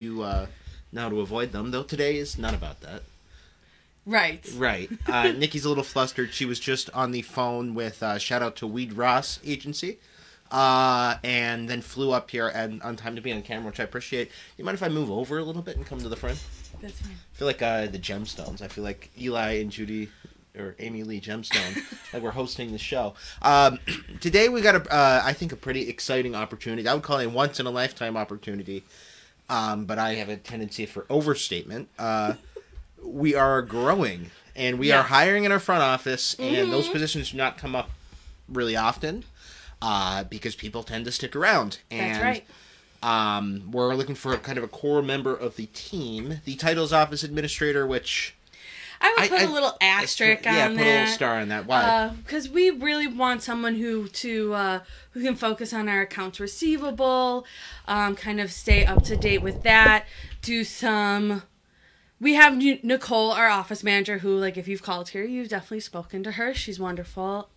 you now to avoid them, though today is not about that. Right. Right. Nikki's a little flustered. She was just on the phone with, shout out to Weed Ross Agency, and then flew up here and on time to be on camera, which I appreciate. You mind if I move over a little bit and come to the front? That's fine. I feel like the Gemstones. I feel like Eli and Judy, or Amy Lee Gemstone, like we're hosting the show. Today we got, I think, a pretty exciting opportunity. I would call it a once-in-a-lifetime opportunity, but I have a tendency for overstatement. We are growing, and we are hiring in our front office, and those positions do not come up really often because people tend to stick around. And, that's right. We're looking for kind of a core member of the team. The title is office administrator, which I would put a little asterisk on that. Yeah, put a little star on that. Why? Because we really want someone who can focus on our accounts receivable, kind of stay up to date with that, do some... We have Nicole, our office manager, who, like, if you've called here, you've definitely spoken to her. She's wonderful.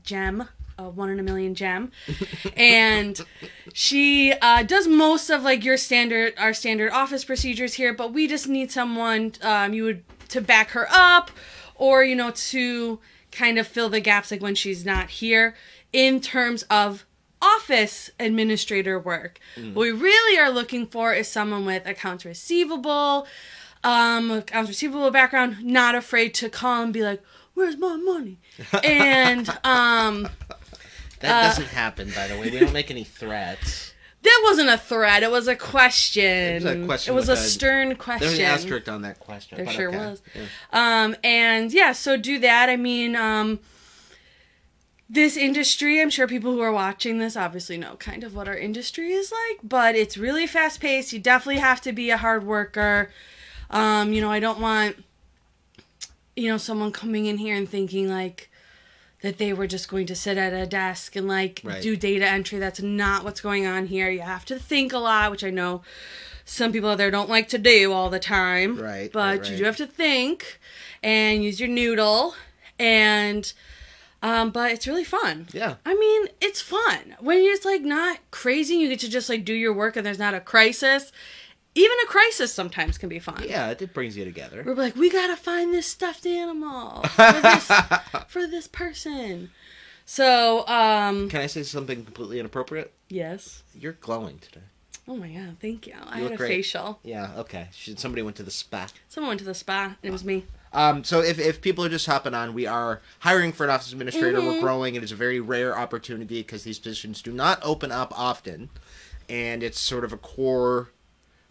Gem, one in a million gem. And she does most of, like, our standard office procedures here, but we just need someone to back her up or, to kind of fill the gaps, like, when she's not here in terms of office administrator work. What we really are looking for is someone with accounts receivable background, not afraid to call and be like, where's my money? And that doesn't happen, by the way. We don't make any threats. That wasn't a threat. It was a question. It was a question. It was a stern question. There was an asterisk on that question. There sure was. Yeah. And yeah, so do that. I mean, this industry, I'm sure people who are watching this obviously know kind of what our industry is like, but it's really fast paced. You definitely have to be a hard worker. I don't want, someone coming in here and thinking, like, that they were just going to sit at a desk and, like, do data entry. That's not what's going on here. You have to think a lot, which I know some people out there don't like to do all the time. Right. But you do have to think and use your noodle. And, but it's really fun. Yeah. I mean, it's fun. When it's, like, not crazy, you get to just, like, do your work and there's not a crisis. Even a crisis sometimes can be fun. Yeah, it brings you together. We're like, we gotta find this stuffed animal for this person. So, Can I say something completely inappropriate? Yes. You're glowing today. Oh my god, thank you. I look had a great. facial. Yeah, okay. Somebody went to the spa. Someone went to the spa, and it was me. So if people are just hopping on, we are hiring for an office administrator. We're growing. It is a very rare opportunity because these positions do not open up often. And it's sort of a core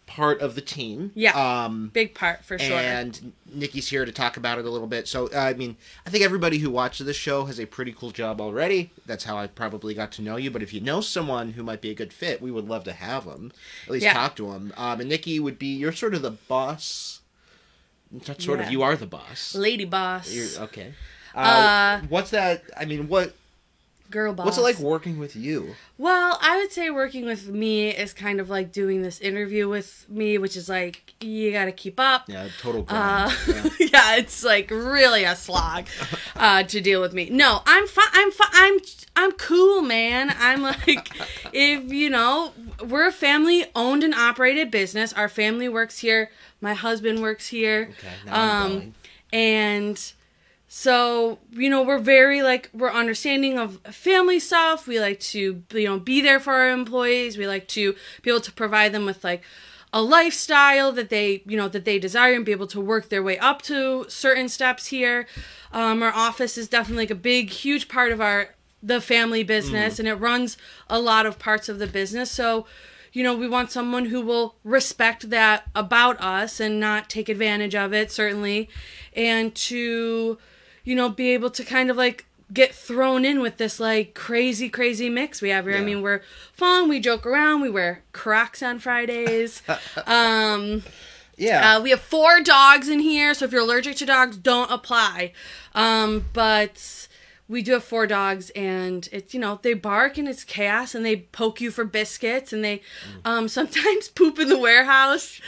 part of the team. Yeah, big part for sure. And Nikki's here to talk about it a little bit. So, I mean, I think everybody who watches this show has a pretty cool job already. That's how I probably got to know you. But if you know someone who might be a good fit, we would love to have them. At least talk to them. And Nikki would be, you're sort of the boss. Not sort of, you are the boss. Lady boss. Okay. What's that, I mean, Girl boss. What's it like working with you? Well, I would say working with me is kind of like doing this interview with me, which is like, you gotta keep up. Yeah, total grind. Yeah, it's like really a slog to deal with me. No, I'm fine. I'm cool, man. I'm like, we're a family-owned and operated business. Our family works here. My husband works here. Okay, now I'm going. And... So, we're very, we're understanding of family stuff. We like to, be there for our employees. We like to be able to provide them with, a lifestyle that they, that they desire and be able to work their way up to certain steps here. Our office is definitely, a big, huge part of the family business, and it runs a lot of parts of the business. So, we want someone who will respect that about us and not take advantage of it, certainly, and to... be able to kind of, get thrown in with this, crazy, crazy mix we have here. Yeah. I mean, we're fun, we joke around, we wear Crocs on Fridays. Yeah. We have 4 dogs in here, so if you're allergic to dogs, don't apply. But we do have 4 dogs, and it's, they bark, and it's chaos, and they poke you for biscuits, and they sometimes poop in the warehouse.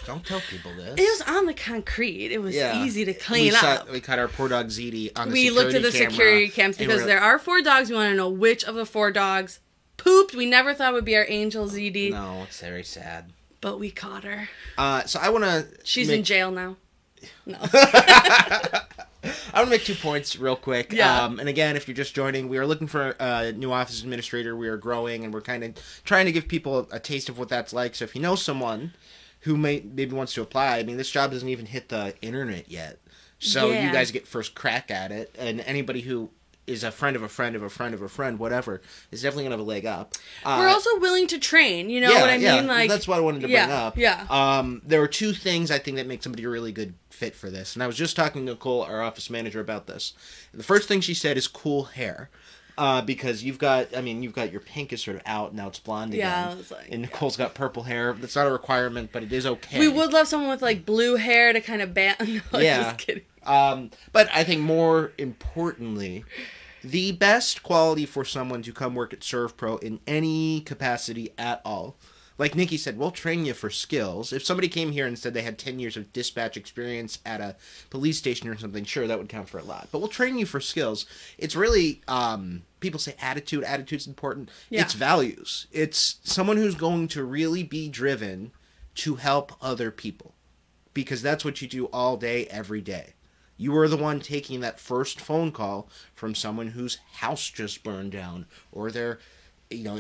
Don't tell people this. It was on the concrete. It was easy to clean up. We caught our poor dog Zeddy on the security camera. We looked at the security cams because there are 4 dogs. We want to know which of the 4 dogs pooped. We never thought it would be our angel Zeddy. No, it's very sad. But we caught her. So I want to... She's in jail now. No. I want to make 2 points real quick. Yeah. And again, if you're just joining, we are looking for a new office administrator. We are growing, and we're kind of trying to give people a taste of what that's like. So if you know someone who maybe wants to apply, I mean, this job doesn't even hit the internet yet. So you guys get first crack at it. And anybody who is a friend of a friend of a friend of a friend, whatever, is definitely going to have a leg up. We're also willing to train, you know what I mean? Like, that's what I wanted to bring up. Yeah. There were 2 things I think that make somebody a really good fit for this. And I was just talking to Nicole, our office manager, about this. The first thing she said is cool hair. Because you've got your pink is sort of out, now it's blonde again. Yeah, I was like, and Nicole's got purple hair. That's not a requirement, but it is okay. We would love someone with, like, blue hair to kind of ban... No, just kidding. But I think more importantly... The best quality for someone to come work at ServPro in any capacity at all. Like Nikki said, we'll train you for skills. If somebody came here and said they had 10 years of dispatch experience at a police station or something, sure, that would count for a lot. But we'll train you for skills. It's really, people say attitude. Attitude's important. Yeah. It's values. It's someone who's going to really be driven to help other people. Because that's what you do all day, every day. You are the one taking that first phone call from someone whose house just burned down, or their,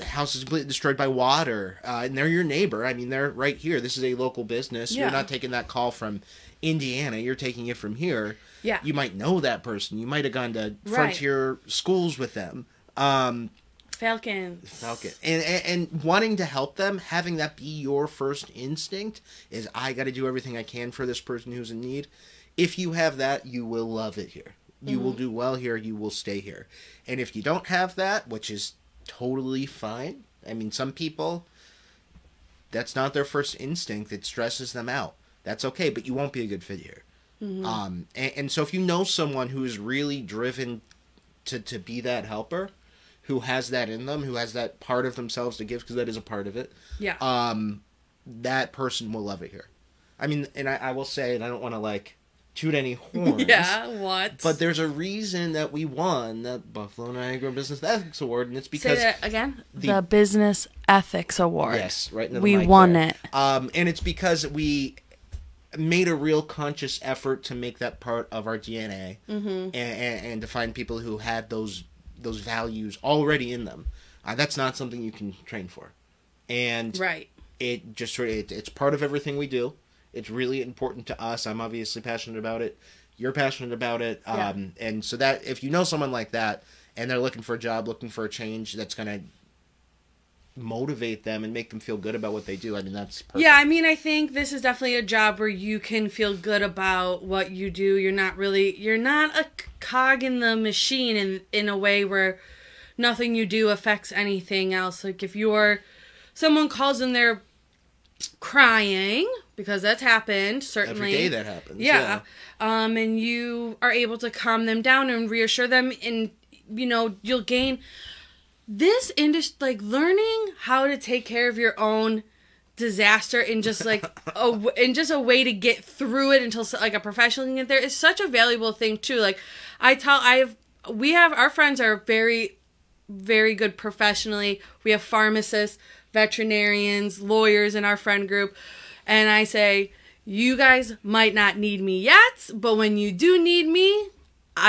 house is completely destroyed by water, and they're your neighbor. I mean, they're right here. This is a local business. Yeah. You're not taking that call from Indiana. You're taking it from here. Yeah. You might know that person. You might have gone to frontier schools with them. Falcon. And wanting to help them, having that be your first instinct is, I got to do everything I can for this person who's in need. If you have that, you will love it here. You will do well here. You will stay here. And if you don't have that, which is totally fine. I mean, some people, that's not their first instinct. It stresses them out. That's okay, but you won't be a good fit here. And so if you know someone who is really driven to be that helper, who has that in them, who has that part of themselves to give, because that is a part of it, that person will love it here. I mean, and I will say, and I don't want to, toot any horns. Yeah, what? But there's a reason that we won the Buffalo Niagara Business Ethics Award, and it's because... Say that again? The Business Ethics Award. Yes, right in the We mic won there. it. And it's because we made a real conscious effort to make that part of our DNA, and to find people who had those values already in them. That's not something you can train for. And it just it's part of everything we do. It's really important to us. I'm obviously passionate about it. You're passionate about it. And so that if you know someone like that and they're looking for a job, looking for a change, that's going to motivate them and make them feel good about what they do. I mean, that's perfect. Yeah, I mean, I think this is definitely a job where you can feel good about what you do. You're not a cog in the machine in a way where nothing you do affects anything else. Like if someone calls in there crying, because that's happened, certainly. Every day that happens. Yeah. And you are able to calm them down and reassure them, and, you'll gain this industry, learning how to take care of your own disaster in just, a way to get through it until, a professional can get there is such a valuable thing, too. Our friends are very, very good professionally. We have pharmacists, veterinarians, lawyers in our friend group. And I say, you guys might not need me yet, but when you do need me,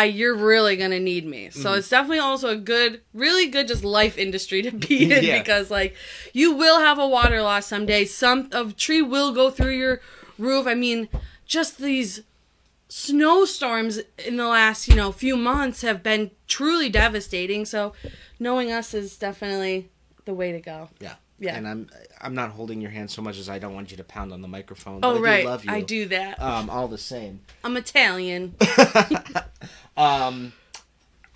you're really going to need me. So it's definitely also a really good just life industry to be in because, you will have a water loss someday. A tree will go through your roof. I mean, just these snowstorms in the last, few months have been truly devastating. So knowing us is definitely the way to go. Yeah. Yeah. And I'm not holding your hand so much as I don't want you to pound on the microphone. Oh, but right. I do love you. I do that. All the same. I'm Italian. I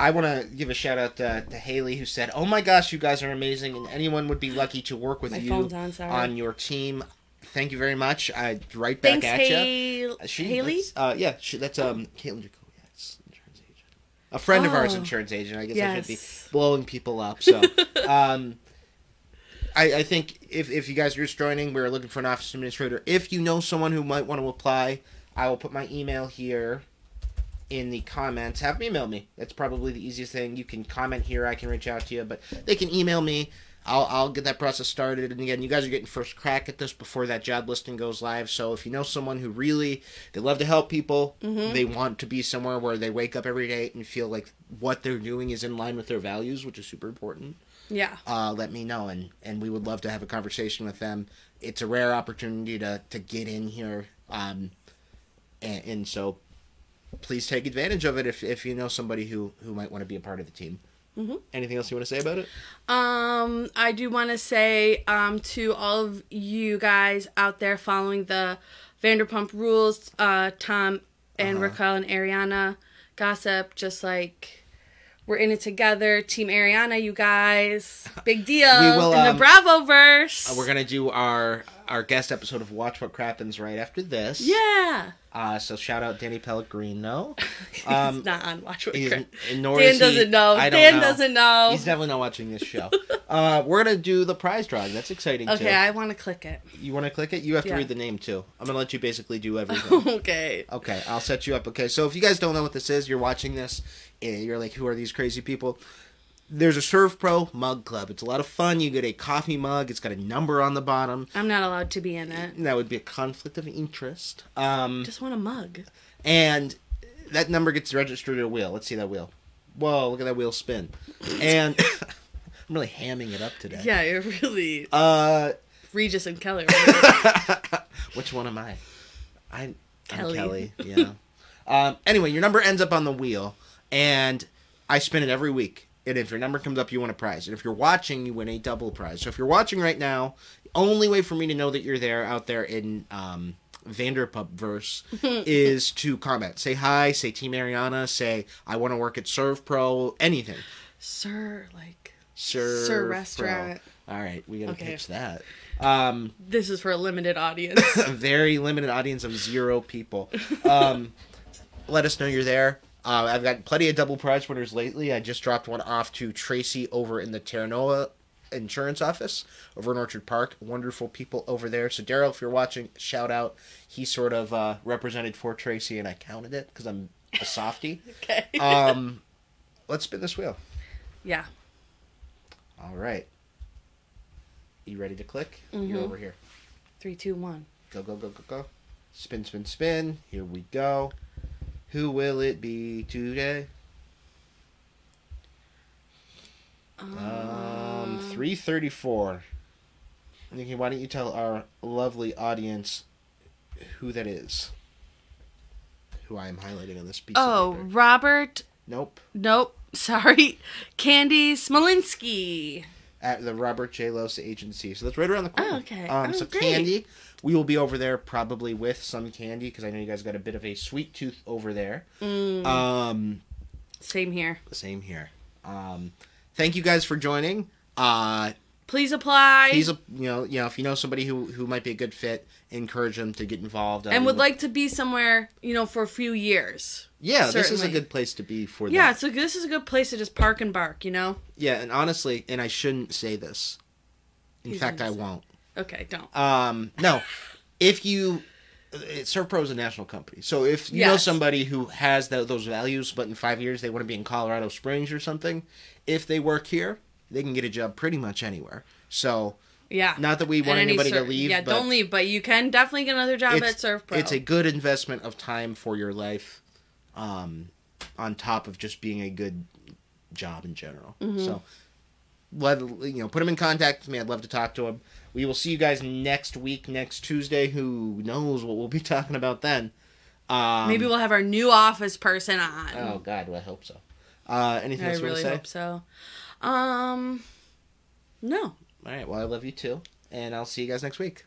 want to give a shout out to Haley, who said, "Oh my gosh, you guys are amazing, and anyone would be lucky to work with you on your team." Thank you very much. Right back at you. Haley? That's Caitlin Jacob. Yes, insurance agent. A friend of ours, insurance agent. I guess I should be blowing people up. So, I think if you guys are just joining, we're looking for an office administrator. If you know someone who might want to apply, I will put my email here in the comments. Have them email me. That's probably the easiest thing. You can comment here. I can reach out to you, but they can email me. I'll get that process started. And again, you guys are getting first crack at this before that job listing goes live. So if you know someone who really, they love to help people, they want to be somewhere where they wake up every day and feel like what they're doing is in line with their values, which is super important. Yeah. Let me know, and we would love to have a conversation with them. It's a rare opportunity to get in here, and so please take advantage of it if you know somebody who might want to be a part of the team. Anything else you want to say about it? I do want to say to all of you guys out there following the Vanderpump Rules, Tom and Raquel and Ariana gossip, just like we're in it together. Team Ariana, you guys, big deal. We will, in the Bravoverse. We're gonna do our guest episode of Watch What Crappens right after this. Yeah. So shout out Danny Pellegrino. He's not on Watch What Crappens. Dan doesn't know. Dan doesn't know. He's definitely not watching this show. We're gonna do the prize drawing. That's exciting too. Okay, I want to click it. You want to click it? You have to read the name too. I'm gonna let you basically do everything. Okay. Okay, I'll set you up. Okay, so if you guys don't know what this is, you're watching this, and you're like, who are these crazy people? There's a ServPro mug club. It's a lot of fun. You get a coffee mug. It's got a number on the bottom. I'm not allowed to be in it. That would be a conflict of interest. Just want a mug. And that number gets registered to a wheel. Let's see that wheel. Whoa, look at that wheel spin. And I'm really hamming it up today. Yeah, you're really Regis and Kelly. Which one am I? I'm Kelly. Kelly. Yeah. Anyway, your number ends up on the wheel, and I spin it every week. And if your number comes up, you win a prize. And if you're watching, you win a double prize. So if you're watching right now, the only way for me to know that you're there out there in Vanderpump-verse is to comment. Say hi, say Team Ariana, say I want to work at ServPro, anything. Sir Restaurant. restaurant. All right, we got to pitch that. This is for a limited audience. A very limited audience of 0 people. Let us know you're there. I've got plenty of double prize winners lately. I just dropped one off to Tracy over in the Terranova insurance office over in Orchard Park. Wonderful people over there. So Daryl, if you're watching, shout out. He sort of represented for Tracy, and I counted it because I'm a softie. Okay. Let's spin this wheel. Yeah. All right. You ready to click? You're over here. 3, 2, 1. Go, go, go, go, go. Spin, spin, spin. Here we go. Who will it be today? 334. Nikki, why don't you tell our lovely audience who that is? Who I am highlighting on this piece of paper. Robert. Nope. Sorry. Candy Smolinski. At the Robert J. Los agency. So that's right around the corner. Oh, okay. So great. Candy, we will be over there probably with some candy because I know you guys got a bit of a sweet tooth over there. Same here. Same here. Thank you guys for joining. Please apply. Please, if you know somebody who might be a good fit, encourage them to get involved. And would like to be somewhere, for a few years. Yeah, Certainly. This is a good place to be for that. Yeah, this is a good place to just park and bark, Yeah, and honestly, and I shouldn't say this. In fact, I won't. Okay, don't. No. If you... ServPro is a national company. So if you know somebody who has those values, but in 5 years they want to be in Colorado Springs or something, if they work here, they can get a job pretty much anywhere. So... Yeah. Not that we want anybody to leave. Yeah, don't leave, but you can definitely get another job at ServPro. It's a good investment of time for your life, on top of just being a good job in general. So, put them in contact with me. I'd love to talk to them. We will see you guys next week, next Tuesday. Who knows what we'll be talking about then? Maybe we'll have our new office person on. Oh God, I hope so. Anything else you want to say? I really hope so. No. All right. Well, I love you too, and I'll see you guys next week.